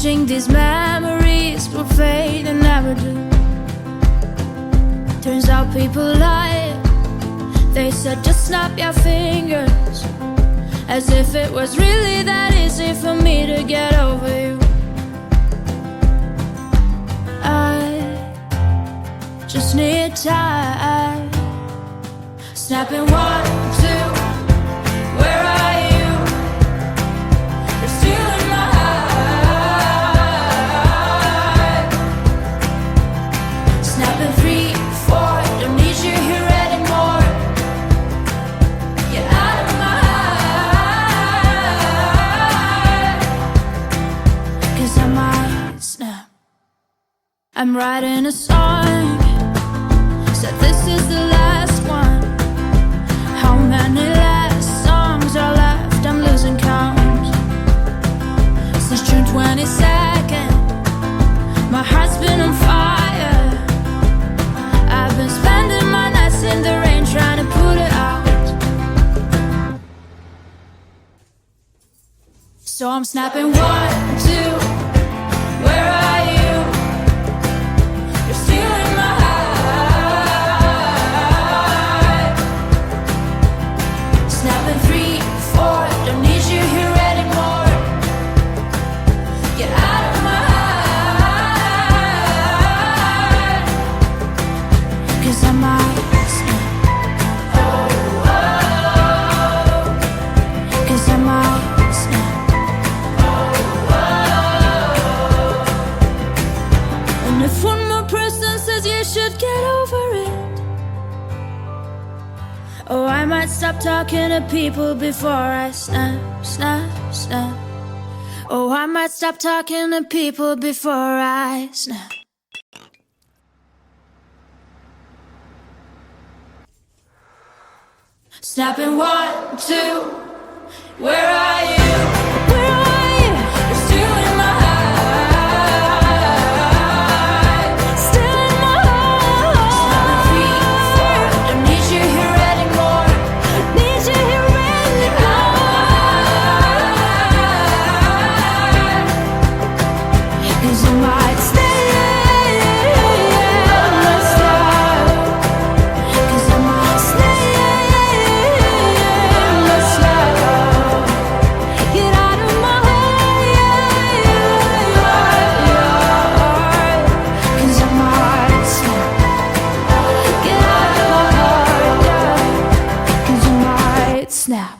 Wishing these memories will fade and never do. Turns out people lie. They said just snap your fingers, as if it was really that easy for me to get over you. I just need time. Snapping 1, 2, where are you? You're still in my heart. Snapping 3, 4, don't need you here anymore. Get out of my heart, 'cause I might snap. I'm writing a song, said this is the last one. How many last songs are left? I'm losing count. Since June 22nd, my heart's been on fire. I've been spending my nights in the rain trying to put it out. So I'm snapping 1, 2, where are you? You're still in my heart. Snapping 3, 4, don't need you here anymore. Get out of my heart, 'cause I might snap. 'Cause I might snap. And if one more person says you should get over it, oh, I might stop talking to people before I snap, snap, snap. Oh, I might stop talking to people before I snap. Snapping 1, 2, where are you? Where are you? You're still in my heart. Still in my heart. Snapping 3, 4, don't need you here anymore. Need you here anymore. 'Cause I might stay. Cause I might stay. Get out of my heart. 'Cause I might snap. Get out of my heart, yeah. 'Cause I might snap.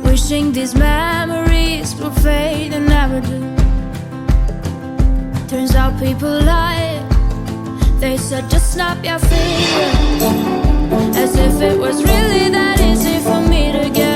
Wishing these memories will fade and never do. Turns out people lie. They said just snap your fingers, as if it was really that easy for me to get